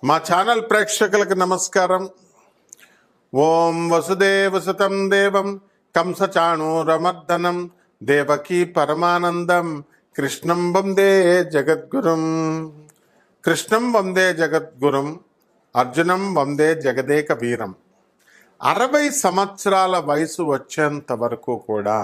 మా ఛానల్ ప్రేక్షకులకు నమస్కారం. ఓం వసుదేవసుతం దేవం కంసచాణూరమర్దనం దేవకీ పరమానందం కృష్ణం వందే జగద్గురుం. కృష్ణం వందే జగద్గురుం, అర్జునం వందే జగదేక వీరం. 60 సంవత్సరాల వయసు వచ్చేంత వరకు కూడా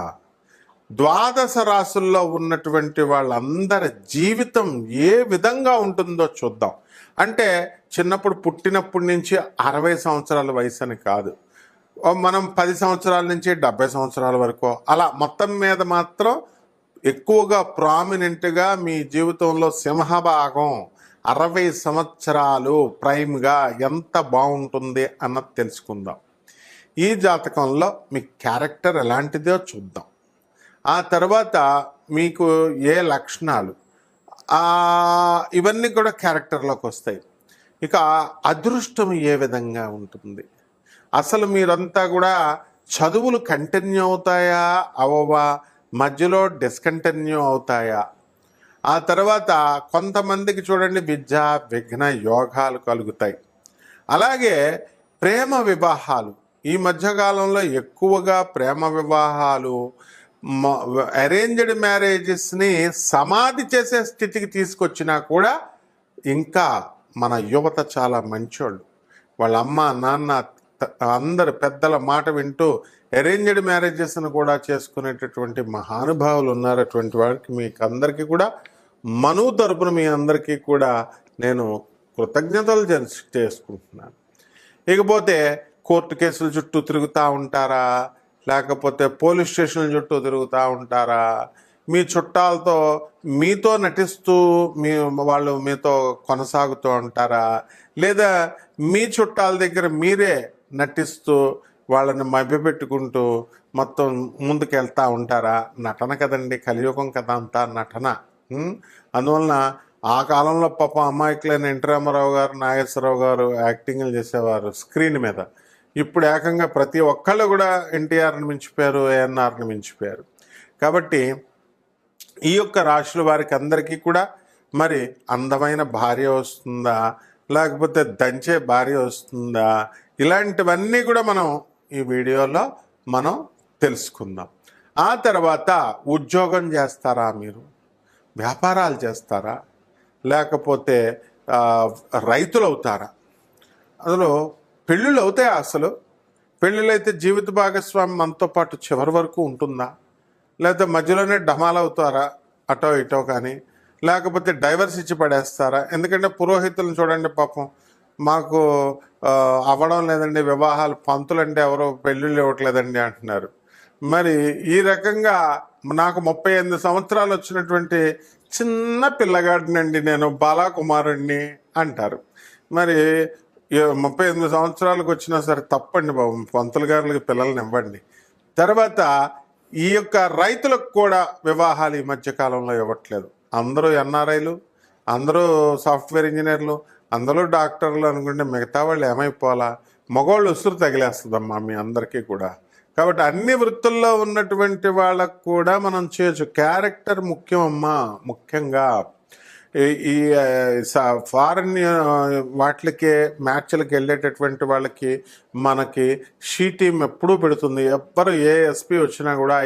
ద్వాదశ రాసుల్లో ఉన్నటువంటి వాళ్ళందరి జీవితం ఏ విధంగా ఉంటుందో చూద్దాం. అంటే చిన్నప్పుడు పుట్టినప్పటి నుంచి 60 సంవత్సరాల వయసు అని కాదు, మనం 10 సంవత్సరాల నుంచి 70 సంవత్సరాల వరకు అలా మొత్తం మీద మాత్రం ఎక్కువగా ప్రామినెంట్గా మీ జీవితంలో సింహభాగం 60 సంవత్సరాలు ప్రైమ్గా ఎంత బాగుంటుంది అన్నది తెలుసుకుందాం. ఈ జాతకంలో మీ క్యారెక్టర్ ఎలాంటిదో చూద్దాం. ఆ తర్వాత మీకు ఏ లక్షణాలు ఇవన్నీ కూడా క్యారెక్టర్లోకి వస్తాయి. ఇక అదృష్టం ఏ విధంగా ఉంటుంది, అసలు మీరంతా కూడా చదువులు కంటిన్యూ అవుతాయా అవవా, మధ్యలో డిస్కంటిన్యూ అవుతాయా, ఆ తర్వాత కొంతమందికి చూడండి విద్య విఘ్న యోగాలు కలుగుతాయి. అలాగే ప్రేమ వివాహాలు, ఈ మధ్యకాలంలో ఎక్కువగా ప్రేమ వివాహాలు అరేంజ్డ్ మ్యారేజెస్ని సమాధి చేసే స్థితికి తీసుకొచ్చినా కూడా ఇంకా మన యువత చాలా మంచోళ్ళు. వాళ్ళ అమ్మ నాన్న అందరు పెద్దల మాట వింటూ అరేంజ్డ్ మ్యారేజెస్ను కూడా చేసుకునేటటువంటి మహానుభావులు ఉన్నారు. అటువంటి వారికి మీకు అందరికీ కూడా మనువు తరపున మీ అందరికీ కూడా నేను కృతజ్ఞతలు చేసుకుంటున్నాను. ఇకపోతే కోర్టు కేసుల చుట్టూ తిరుగుతూ ఉంటారా, లేకపోతే పోలీస్ స్టేషన్ల చుట్టూ తిరుగుతూ ఉంటారా, మీ చుట్టాలతో మీతో నటిస్తూ వాళ్ళు మీతో కొనసాగుతూ ఉంటారా, లేదా మీ చుట్టాల దగ్గర మీరే నటిస్తూ వాళ్ళని మభ్యపెట్టుకుంటూ మొత్తం ముందుకెళ్తూ ఉంటారా? నటన కదండి, కలియుగం కదా అంతా నటన. అందువలన ఆ కాలంలో పాప అమాయకులైన ఎన్టీ రామారావు గారు, నాగేశ్వరరావు గారు యాక్టింగ్లు చేసేవారు స్క్రీన్ మీద. ఇప్పుడు ఏకంగా ప్రతి ఒక్కళ్ళు కూడా ఎన్టీఆర్ని మించిపోయారు, ఏఎన్ఆర్ని మించిపోయారు. కాబట్టి ఈ యొక్క రాశుల వారికి అందరికీ కూడా మరి అందమైన భార్య వస్తుందా, లేకపోతే దంచే భార్య వస్తుందా, ఇలాంటివన్నీ కూడా మనం ఈ వీడియోలో మనం తెలుసుకుందాం. ఆ తర్వాత ఉద్యోగం చేస్తారా, మీరు వ్యాపారాలు చేస్తారా, లేకపోతే రైతులు అవుతారా, అందులో పెళ్ళిళ్ళు అవుతాయా, అసలు పెళ్ళిళ్ళు అయితే జీవిత భాగస్వామి మనతో పాటు చివరి వరకు ఉంటుందా, లేకపోతే మధ్యలోనే డమాలు అవుతారా అటో ఇటో కానీ, లేకపోతే డైవర్స్ ఇచ్చి పడేస్తారా? ఎందుకంటే పురోహితులను చూడండి, పాపం మాకు అవ్వడం లేదండి వివాహాలు, పంతులంటే ఎవరో పెళ్ళిళ్ళు ఇవ్వట్లేదండి అంటున్నారు. మరి ఈ రకంగా నాకు 38 సంవత్సరాలు వచ్చినటువంటి చిన్న పిల్లగాడినండి నేను, బాలాకుమారుణ్ణి అంటారు. మరి 38 సంవత్సరాలకు వచ్చినా సరే తప్పండి బాబు, పంతులు గారులకి పిల్లల్ని ఇవ్వండి. తర్వాత ఈ యొక్క రైతులకు కూడా వివాహాలు ఈ మధ్యకాలంలో ఇవ్వట్లేదు. అందరూ ఎన్ఆర్ఐలు, అందరూ సాఫ్ట్వేర్ ఇంజనీర్లు, అందరూ డాక్టర్లు అనుకుంటే మిగతా వాళ్ళు ఏమైపోవాలా? మగవాళ్ళు ఉసురు తగిలేస్తుందమ్మా మీ అందరికీ కూడా. కాబట్టి అన్ని వృత్తుల్లో ఉన్నటువంటి వాళ్ళకు కూడా మనం చేయొచ్చు. క్యారెక్టర్ ముఖ్యం అమ్మా. ముఖ్యంగా ఈ ఫారెన్ వాటికి మ్యాచ్లకు వెళ్ళేటటువంటి వాళ్ళకి మనకి షీ టీం ఎప్పుడూ పెడుతుంది. ఎవ్వరు ఏ ఎస్పీ వచ్చినా కూడా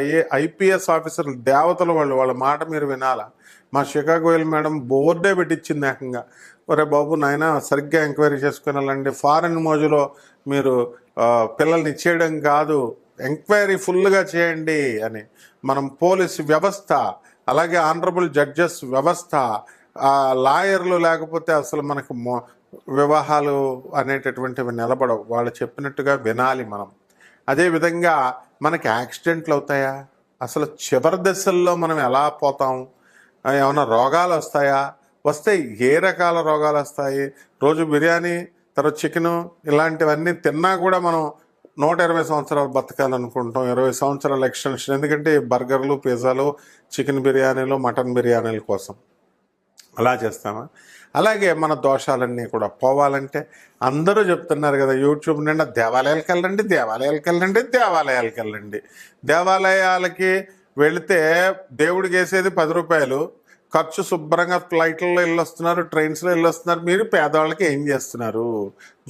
ఐపీఎస్ ఆఫీసర్లు దేవతలు వాళ్ళ మాట మీరు వినాలా. మా షికాగోయల్ మేడం బోర్డే పెట్టించింది ఏకంగా, ఒరే బాబు నాయన సరిగ్గా ఎంక్వైరీ చేసుకుని వెళ్ళండి, ఫారెన్ మోజులో మీరు పిల్లల్ని ఇచ్చేయడం కాదు, ఎంక్వైరీ ఫుల్గా చేయండి అని. మనం పోలీస్ వ్యవస్థ, అలాగే ఆనరబుల్ జడ్జెస్ వ్యవస్థ, లాయర్లు లేకపోతే అసలు మనకు వివాహాలు అనేటటువంటివి నిలబడవు. వాళ్ళు చెప్పినట్టుగా వినాలి మనం. అదేవిధంగా మనకి యాక్సిడెంట్లు అవుతాయా, అసలు చివరి దశల్లో మనం ఎలా పోతాం, ఏమైనా రోగాలు వస్తాయా, వస్తే ఏ రకాల రోగాలు వస్తాయి? రోజు బిర్యానీ తర్వాత చికెను ఇలాంటివన్నీ తిన్నా కూడా మనం 120 సంవత్సరాలు బతకాలనుకుంటాం, 20 సంవత్సరాల ఎక్స్టెన్షన్. ఎందుకంటే బర్గర్లు, పిజ్జాలు, చికెన్ బిర్యానీలు, మటన్ బిర్యానీల కోసం అలా చేస్తామా? అలాగే మన దోషాలన్నీ కూడా పోవాలంటే అందరూ చెప్తున్నారు కదా యూట్యూబ్ నిండా, దేవాలయాలకు వెళ్ళండి, దేవాలయాలకు వెళ్ళండి, దేవాలయాలకు వెళ్ళండి. దేవాలయాలకి వెళితే దేవుడికి వేసేది 10 రూపాయలు, ఖర్చు శుభ్రంగా ఫ్లైట్లలో వెళ్ళొస్తున్నారు, ట్రైన్స్లో వెళ్ళొస్తున్నారు. మీరు పేదవాళ్ళకి ఏం చేస్తున్నారు?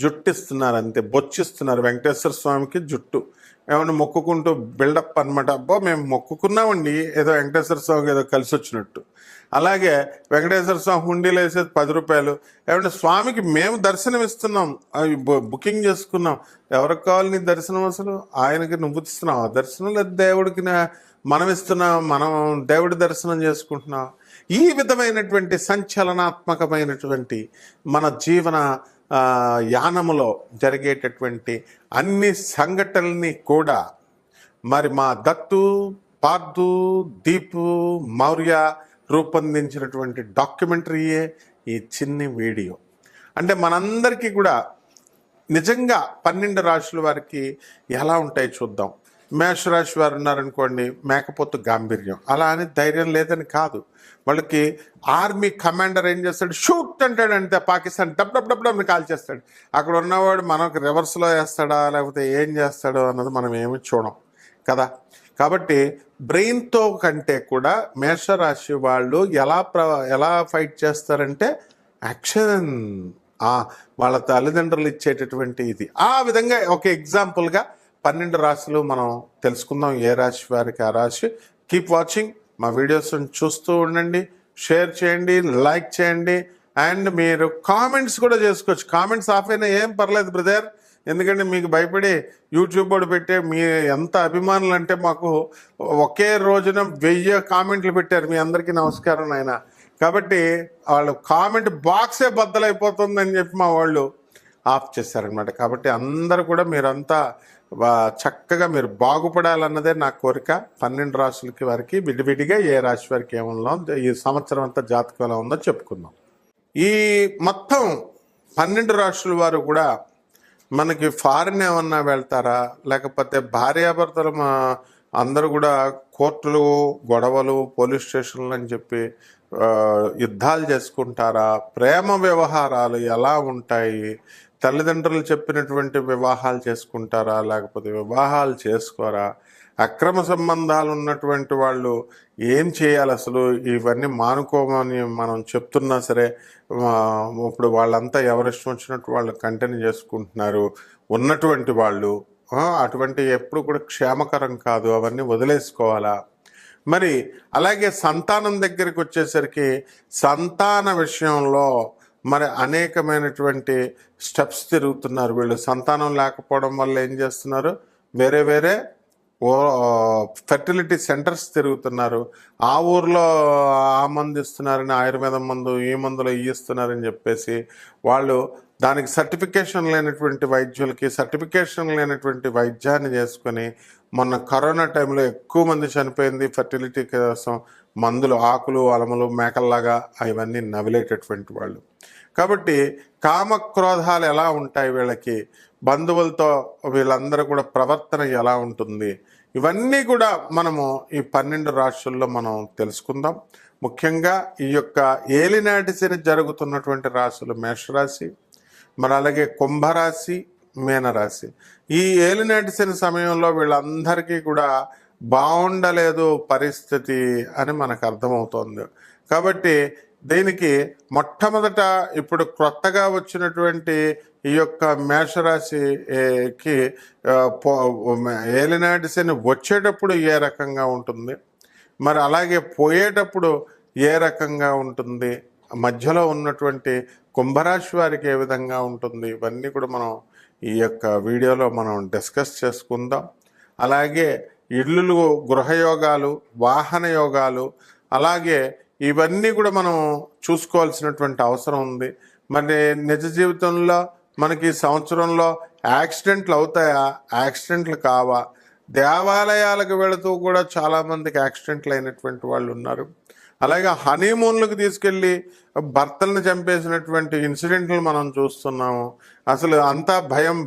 జుట్టు ఇస్తున్నారు, అంతే, బొచ్చిస్తున్నారు. వెంకటేశ్వర స్వామికి జుట్టు ఏమన్నా మొక్కుకుంటూ బిల్డప్ అనమాట. అబ్బో మేము మొక్కుకున్నామండి, ఏదో వెంకటేశ్వర స్వామికి ఏదో కలిసి వచ్చినట్టు. అలాగే వెంకటేశ్వర స్వామి హుండీలో వేసేది 10 రూపాయలు. ఏమంటే స్వామికి మేము దర్శనం ఇస్తున్నాం, అవి బుకింగ్ చేసుకున్నాం. ఎవరికి కావాలి నీ దర్శనం? అసలు ఆయనకి నువ్వు ఇస్తున్నావు దర్శనం, లేదా దేవుడికి మనం ఇస్తున్నాం, మనం దేవుడి దర్శనం చేసుకుంటున్నాం. ఈ విధమైనటువంటి సంచలనాత్మకమైనటువంటి మన జీవన యానములో జరిగేటటువంటి అన్ని సంఘటనల్ని కూడా మరి మా దత్తు, పార్థు, దీపు, మౌర్య రూపొందించినటువంటి డాక్యుమెంటరీయే ఈ చిన్ని వీడియో. అంటే మనందరికీ కూడా నిజంగా 12 రాశుల వారికి ఎలా ఉంటాయి చూద్దాం. మేషరాశి వారు ఉన్నారనుకోండి, మేకపోతు గాంభీర్యం. అలా అని ధైర్యం లేదని కాదు. వాళ్ళకి ఆర్మీ కమాండర్ ఏం చేస్తాడు, షూట్ అంటాడు, అంతే, పాకిస్తాన్ డబ్ డబ్ డబ్ డబ్ని కాల్ చేస్తాడు. అక్కడ ఉన్నవాడు మనకు రివర్స్లో వేస్తాడా లేకపోతే ఏం చేస్తాడో అన్నది మనం ఏమి చూడం కదా. కాబట్టి బ్రెయిన్తో కంటే కూడా మేషరాశి వాళ్ళు ఎలా ఫైట్ చేస్తారంటే యాక్షన్, వాళ్ళ తల్లిదండ్రులు ఇచ్చేటటువంటి ఇది. ఆ విధంగా ఒక ఎగ్జాంపుల్గా 12 రాశులు మనం తెలుసుకుందాం. ఏ రాశి వారికి ఆ రాశి. కీప్ వాచింగ్ మా వీడియోస్ని చూస్తూ ఉండండి, షేర్ చేయండి, లైక్ చేయండి, అండ్ మీరు కామెంట్స్ కూడా చేసుకోవచ్చు. కామెంట్స్ ఆఫ్ అయినా ఏం పర్లేదు బ్రదర్, ఎందుకంటే మీకు భయపడి యూట్యూబ్ వాడు పెట్టే మీ ఎంత అభిమానులు అంటే మాకు ఒకే రోజున 1000 కామెంట్లు పెట్టారు. మీ అందరికీ నమస్కారం నాయన. కాబట్టి వాళ్ళు కామెంట్ బాక్సే బద్దలైపోతుందని చెప్పి మా వాళ్ళు ఆఫ్ చేశారనమాట. కాబట్టి అందరూ కూడా మీరంతా చక్కగా మీరు బాగుపడాలన్నదే నా కోరిక. 12 రాశులకి వారికి విడివిడిగా ఏ రాశి వారికి ఏమన్నా ఈ సంవత్సరం అంతా జాతకం ఎలా ఉందో చెప్పుకుందాం. ఈ మొత్తం 12 రాశుల వారు కూడా మనకి ఫారిన్ ఏమన్నా వెళ్తారా, లేకపోతే భార్యాభర్తలు అందరూ కూడా కోర్టులు, గొడవలు, పోలీస్ స్టేషన్లు అని చెప్పి యుద్ధాలు చేసుకుంటారా, ప్రేమ వ్యవహారాలు ఎలా ఉంటాయి, తల్లిదండ్రులు చెప్పినటువంటి వివాహాలు చేసుకుంటారా, లేకపోతే వివాహాలు చేసుకోరా, అక్రమ సంబంధాలు ఉన్నటువంటి వాళ్ళు ఏం చేయాలి అసలు, ఇవన్నీ మానుకోమని మనం చెప్తున్నా సరే ఇప్పుడు వాళ్ళంతా ఎవరిష్టం వచ్చినట్టు వాళ్ళు కంటిన్యూ చేసుకుంటున్నారు ఉన్నటువంటి వాళ్ళు. అటువంటి ఎప్పుడు కూడా క్షేమకరం కాదు, అవన్నీ వదిలేసుకోవాలా. మరి అలాగే సంతానం దగ్గరికి వచ్చేసరికి సంతాన విషయంలో మరి అనేకమైనటువంటి స్టెప్స్ తిరుగుతున్నారు వీళ్ళు. సంతానం లేకపోవడం వల్ల ఏం చేస్తున్నారు, వేరే ఫెర్టిలిటీ సెంటర్స్ తిరుగుతున్నారు. ఆ ఊర్లో ఆ మందు ఇస్తున్నారని, ఆయుర్వేదం మందు, ఈ మందులో ఇస్తున్నారని చెప్పేసి వాళ్ళు దానికి సర్టిఫికేషన్ లేనటువంటి వైద్యులకి సర్టిఫికేషన్ లేనటువంటి వైద్యాన్ని చేసుకొని మొన్న కరోనా టైంలో ఎక్కువ మంది చనిపోయింది ఫెర్టిలిటీ కోసం. మందులు, ఆకులు, అలములు, మేకల్లాగా అవన్నీ నవిలేటటువంటి వాళ్ళు. కాబట్టి కామక్రోధాలు ఎలా ఉంటాయి వీళ్ళకి, బంధువులతో వీళ్ళందరూ కూడా ప్రవర్తన ఎలా ఉంటుంది, ఇవన్నీ కూడా మనము ఈ 12 రాశుల్లో మనం తెలుసుకుందాం. ముఖ్యంగా ఈ యొక్క ఏలినాటి శని జరుగుతున్నటువంటి రాశులు మేషరాశి, మరి అలాగే కుంభరాశి, మీనరాశి. ఈ ఏలినాటి శని సమయంలో వీళ్ళందరికీ కూడా బాగుండలేదు పరిస్థితి అని మనకు అర్థమవుతోంది. కాబట్టి దీనికి మొట్టమొదట ఇప్పుడు కొత్తగా వచ్చినటువంటి ఈ యొక్క మేషరాశికి ఏలినాటి శని వచ్చేటప్పుడు ఏ రకంగా ఉంటుంది, మరి అలాగే పోయేటప్పుడు ఏ రకంగా ఉంటుంది, మధ్యలో ఉన్నటువంటి కుంభరాశి వారికి ఏ విధంగా ఉంటుంది, ఇవన్నీ కూడా మనం ఈ యొక్క వీడియోలో మనం డిస్కస్ చేసుకుందాం. అలాగే ఇళ్ళు, గృహయోగాలు, వాహన యోగాలు, అలాగే ఇవన్నీ కూడా మనం చూసుకోవాల్సినటువంటి అవసరం ఉంది. మరి నిజ జీవితంలో మనకి సంవత్సరంలో యాక్సిడెంట్లు అవుతాయా, యాక్సిడెంట్లు కావా, దేవాలయాలకు వెళుతూ కూడా చాలామందికి యాక్సిడెంట్లు అయినటువంటి వాళ్ళు ఉన్నారు. అలాగే హనీమూన్లకు తీసుకెళ్ళి భర్తలను చంపేసినటువంటి ఇన్సిడెంట్లు మనం చూస్తున్నాము. అసలు అంతా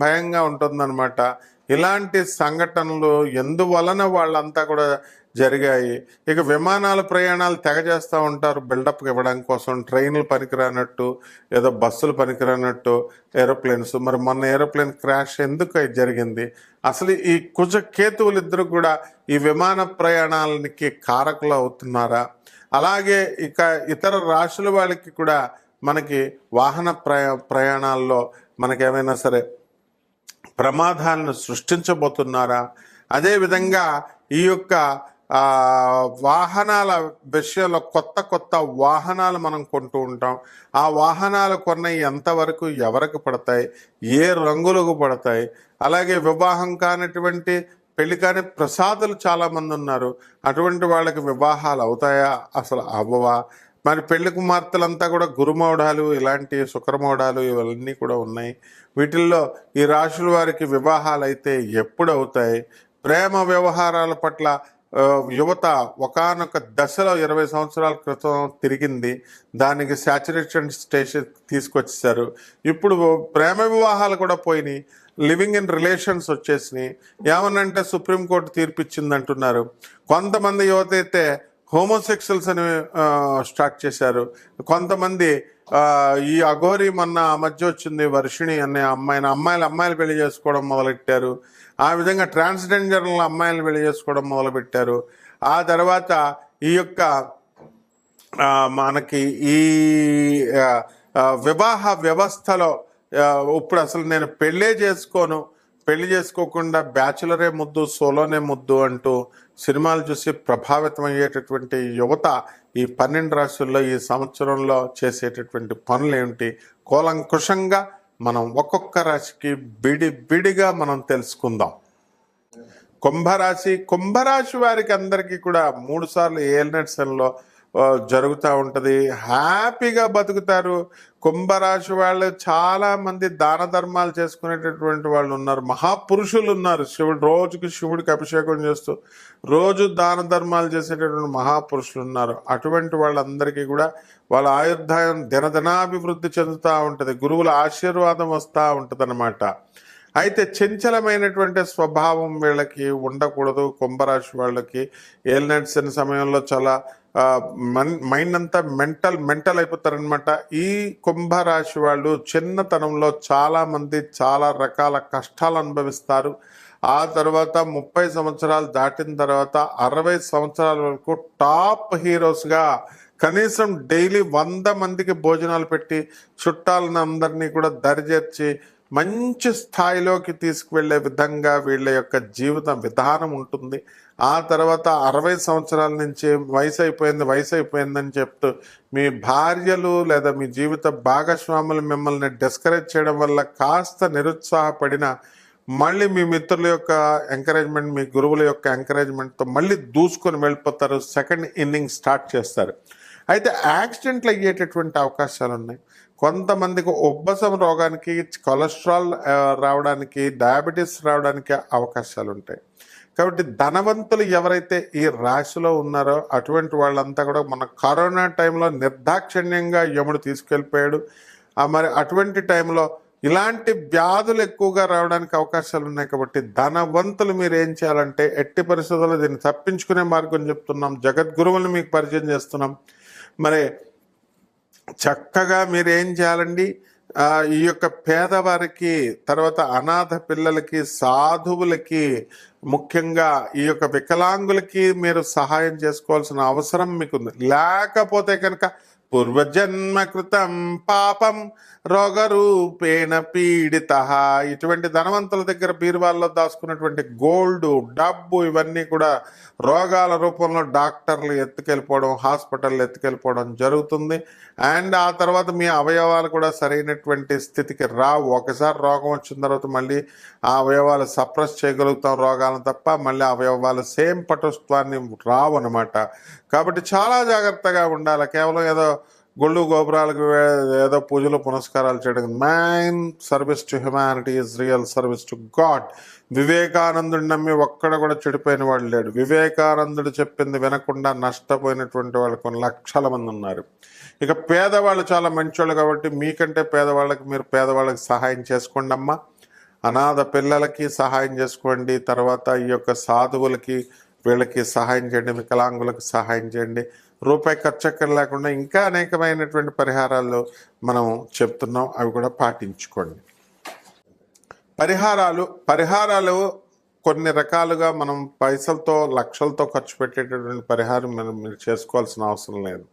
భయంగా ఉంటుందన్నమాట. ఇలాంటి సంఘటనలు ఎందువలన వాళ్ళంతా కూడా జరిగాయి. ఇక విమానాల ప్రయాణాలు తెగ చేస్తూ ఉంటారు బిల్డప్ ఇవ్వడం కోసం. ట్రైన్లు పనికిరానట్టు, ఏదో బస్సులు పనికిరానట్టు ఏరోప్లేన్స్. మరి మొన్న ఏరోప్లేన్ క్రాష్ ఎందుకు జరిగింది? అసలు ఈ కుజ కేతువులు ఇద్దరు కూడా ఈ విమాన ప్రయాణాలకి కారకులు అవుతున్నారా? అలాగే ఇక ఇతర రాశుల వాళ్ళకి కూడా మనకి వాహన ప్రయాణాల్లో మనకేమైనా సరే ప్రమాదాలను సృష్టించబోతున్నారా? అదేవిధంగా ఈ యొక్క వాహనాల విషయంలో కొత్త కొత్త వాహనాలు మనం కొంటూ ఉంటాం. ఆ వాహనాలు కొన్న ఎంతవరకు ఎవరికి పడతాయి, ఏ రంగులకు పడతాయి? అలాగే వివాహం కానిటువంటి పెళ్లి కాని ప్రసాదులు చాలామంది ఉన్నారు. అటువంటి వాళ్ళకి వివాహాలు అవుతాయా, అసలు అవ్వవా? మరి పెళ్లి కుమార్తెలంతా కూడా గురుమౌఢాలు, ఇలాంటి శుక్రమౌఢాలు ఇవన్నీ కూడా ఉన్నాయి. వీటిల్లో ఈ రాశుల వారికి వివాహాలు అయితే ఎప్పుడు అవుతాయి? ప్రేమ వ్యవహారాల పట్ల యువత ఒకానొక దశలో 20 సంవత్సరాల క్రితం తిరిగింది. దానికి సాచురేషన్ స్టేషన్ తీసుకొచ్చేసారు. ఇప్పుడు ప్రేమ వివాహాలు కూడా పోయినాయి, లివింగ్ ఇన్ రిలేషన్స్ వచ్చేసినాయి. ఏమనంటే సుప్రీంకోర్టు తీర్పిచ్చింది అంటున్నారు. కొంతమంది యువత అయితే హోమోసెక్షువల్స్ అని స్టార్ట్ చేశారు. కొంతమంది ఈ అఘోరి మొన్న మధ్య వచ్చింది వర్షిణి అనే అమ్మాయిలు పెళ్లి చేసుకోవడం మొదలెట్టారు. ఆ విధంగా ట్రాన్స్జెండర్ల అమ్మాయిలను పెళ్లి చేసుకోవడం మొదలుపెట్టారు. ఆ తర్వాత ఈ యొక్క మనకి ఈ వివాహ వ్యవస్థలో ఇప్పుడు అసలు నేను పెళ్లి చేసుకోకుండా బ్యాచులరే ముద్దు, సోలోనే ముద్దు అంటూ సినిమాలు చూసి ప్రభావితం అయ్యేటటువంటి యువత ఈ 12 రాశుల్లో ఈ సంవత్సరంలో చేసేటటువంటి పనులు ఏమిటి? కూలంకుషంగా మనం ఒక్కొక్క రాశికి విడిగా మనం తెలుసుకుందాం. కుంభరాశి వారికి అందరికీ కూడా 3 సార్లు ఏలినాటి శనిలో జరుగుతూ ఉంటుంది. హ్యాపీగా బతుకుతారు. కుంభరాశి వాళ్ళు చాలా మంది దాన ధర్మాలు చేసుకునేటటువంటి వాళ్ళు ఉన్నారు. మహాపురుషులు ఉన్నారు. రోజుకి శివుడికి అభిషేకం చేస్తూ రోజు దాన ధర్మాలు చేసేటటువంటి మహాపురుషులు ఉన్నారు. అటువంటి వాళ్ళందరికీ కూడా వాళ్ళ ఆయుర్దాయం దినదినాభివృద్ధి చెందుతూ ఉంటుంది. గురువుల ఆశీర్వాదం వస్తూ ఉంటుంది అన్నమాట. అయితే చంచలమైనటువంటి స్వభావం వీళ్ళకి ఉండకూడదు. కుంభరాశి వాళ్ళకి ఏలినాటి శని సమయంలో చాలా మైండ్ అంతా మెంటల్ అయిపోతారనమాట. ఈ కుంభరాశి వాళ్ళు చిన్నతనంలో చాలామంది చాలా రకాల కష్టాలు అనుభవిస్తారు. ఆ తర్వాత 30 సంవత్సరాలు దాటిన తర్వాత 60 సంవత్సరాల వరకు టాప్ హీరోస్గా కనీసం డైలీ 100 మందికి భోజనాలు పెట్టి చుట్టాలను అందరినీ కూడా దరిచేర్చి మంచి స్థాయిలోకి తీసుకువెళ్ళే విధంగా వీళ్ళ యొక్క జీవిత విధానం ఉంటుంది. ఆ తర్వాత 60 సంవత్సరాల నుంచి వయసు అయిపోయిందని చెప్తూ మీ భార్యలు లేదా మీ జీవిత భాగస్వాములు మిమ్మల్ని డిస్కరేజ్ చేయడం వల్ల కాస్త నిరుత్సాహపడిన మళ్ళీ మీ మిత్రుల యొక్క ఎంకరేజ్మెంట్, మీ గురువుల యొక్క ఎంకరేజ్మెంట్తో మళ్ళీ దూసుకొని వెళ్ళిపోతారు. సెకండ్ ఇన్నింగ్ స్టార్ట్ చేస్తారు. అయితే యాక్సిడెంట్లు అయ్యేటటువంటి అవకాశాలు ఉన్నాయి. కొంతమందికి ఉబ్బసం రోగానికి, కొలెస్ట్రాల్ రావడానికి, డయాబెటీస్ రావడానికి అవకాశాలు ఉంటాయి. కాబట్టి ధనవంతులు ఎవరైతే ఈ రాశిలో ఉన్నారో అటువంటి వాళ్ళంతా కూడా మన కరోనా టైంలో నిర్దాక్షిణ్యంగా యముడు తీసుకెళ్ళిపోయాడు. మరి అటువంటి టైంలో ఇలాంటి వ్యాధులు ఎక్కువగా రావడానికి అవకాశాలు ఉన్నాయి. కాబట్టి ధనవంతులు మీరు ఏం చేయాలంటే ఎట్టి పరిస్థితుల్లో దీన్ని తప్పించుకునే మార్గం చెప్తున్నాం. జగద్గురువుని మీకు పరిచయం చేస్తున్నాం. మరి చక్కగా మీరు ఏం చేయాలండి, ఈ యొక్క పేదవారికి, తర్వాత అనాథ పిల్లలకి, సాధువులకి, ముఖ్యంగా ఈ యొక్క వికలాంగులకి మీరు సహాయం చేసుకోవాల్సిన అవసరం మీకుంది. లేకపోతే కనుక పూర్వజన్మ కృతం పాపం రోగరూపేణ పీడిత, ఇటువంటి ధనవంతుల దగ్గర బీరువాల్లో దాచుకున్నటువంటి గోల్డ్, డబ్బు ఇవన్నీ కూడా రోగాల రూపంలో డాక్టర్లు ఎత్తుకెళ్ళిపోవడం, హాస్పిటల్ ఎత్తుకెళ్ళిపోవడం జరుగుతుంది. అండ్ ఆ తర్వాత మీ అవయవాలు కూడా సరైనటువంటి స్థితికి రావు. ఒకసారి రోగం వచ్చిన తర్వాత మళ్ళీ ఆ అవయవాలు సప్రెస్ చేయగలుగుతాం రోగాలను తప్ప, మళ్ళీ అవయవాలు సేమ్ పటుత్వాన్ని రావు అనమాట. కాబట్టి చాలా జాగ్రత్తగా ఉండాలి. కేవలం ఏదో గుళ్ళు గోపురాలకు ఏదో పూజలు పునస్కారాలు చేయడం. Main service to humanity is real service to God. వివేకానందుడిని నమ్మి ఒక్కడ కూడా చెడిపోయిన వాడు లేడు. వివేకానందుడు చెప్పింది వినకుండా నష్టపోయినటువంటి వాళ్ళు కొన్ని లక్షల మంది ఉన్నారు. ఇక పేదవాళ్ళు చాలా మంచోళ్ళు కాబట్టి మీకంటే మీరు పేదవాళ్ళకి సహాయం చేసుకోండి అమ్మా. అనాథ పిల్లలకి సహాయం చేసుకోండి. తర్వాత ఈ యొక్క సాధువులకి, వీళ్ళకి సహాయం చేయండి, వికలాంగులకు సహాయం చేయండి. రూపాయి ఖర్చు లేకుండా ఇంకా అనేకమైనటువంటి పరిహారాలు మనం చెప్తున్నాం, అవి కూడా పాటించుకోండి. పరిహారాలు కొన్ని రకాలుగా మనం పైసలతో లక్షలతో ఖర్చు పెట్టేటటువంటి పరిహారం మీరు చేసుకోవాల్సిన అవసరం లేదు.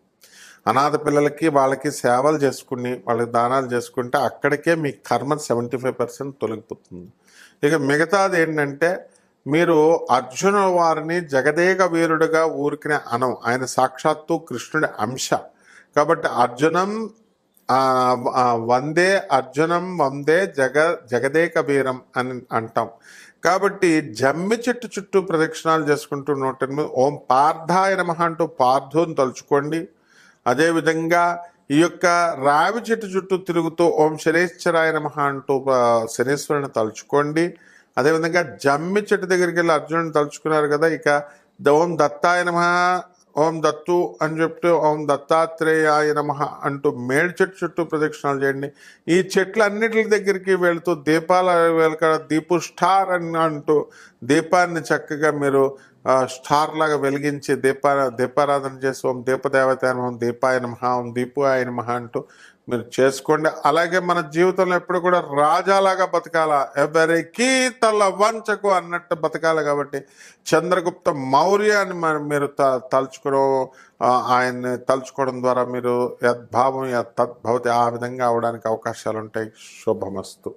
అనాథ పిల్లలకి వాళ్ళకి సేవలు చేసుకుని వాళ్ళకి దానాలు చేసుకుంటే అక్కడికే మీ కర్మ 75% తొలగిపోతుంది. ఇక మిగతాది ఏంటంటే, మీరు అర్జున వారిని జగదేక వీరుడుగా ఊరికినే అనం, ఆయన సాక్షాత్తు కృష్ణుడి అంశ కాబట్టి వందే అర్జునం వందే జగదేక వీరం అని అంటాం. కాబట్టి జమ్మి చెట్టు చుట్టూ ప్రదక్షిణాలు చేసుకుంటూ 108 ఓం పార్థాయ నమః అంటూ పార్థుని తలుచుకోండి. అదేవిధంగా ఈ యొక్క రావి చెట్టు చుట్టూ తిరుగుతూ ఓం శనేశ్వరాయ నమః అంటూ శనేశ్వరుని తలుచుకోండి. అదేవిధంగా జమ్మి చెట్టు దగ్గరికి వెళ్ళి అర్జునుని తలుచుకున్నారు కదా, ఇక ఓం దత్తాయ నమః, ఓం దత్తు అని చెప్తూ ఓం దత్తాత్రేయాయ నమః అంటూ మేడి చెట్టు చుట్టూ ప్రదక్షిణాలు చేయండి. ఈ చెట్లన్నిటి దగ్గరికి వెళుతూ దీపాల వెలక దీపు స్టార్ అని అంటూ దీపాన్ని చక్కగా మీరు స్టార్ లాగా వెలిగించి దీపారాధన చేసి ఓం దీపదేవతాయ నమః, దీపాయ నమః, ఓం దీపాయ నమః అంటూ మీరు చేసుకోండి. అలాగే మన జీవితంలో ఎప్పుడు కూడా రాజాలాగా బతకాల, ఎవరికి తల వంచకు అన్నట్టు బతకాలి. కాబట్టి చంద్రగుప్త మౌర్యాన్ని మీరు తలుచుకోవడం, ఆయన్ని తలుచుకోవడం ద్వారా మీరు యద్భావం తద్భవతి ఆ విధంగా అవడానికి అవకాశాలు ఉంటాయి. శుభమస్తు.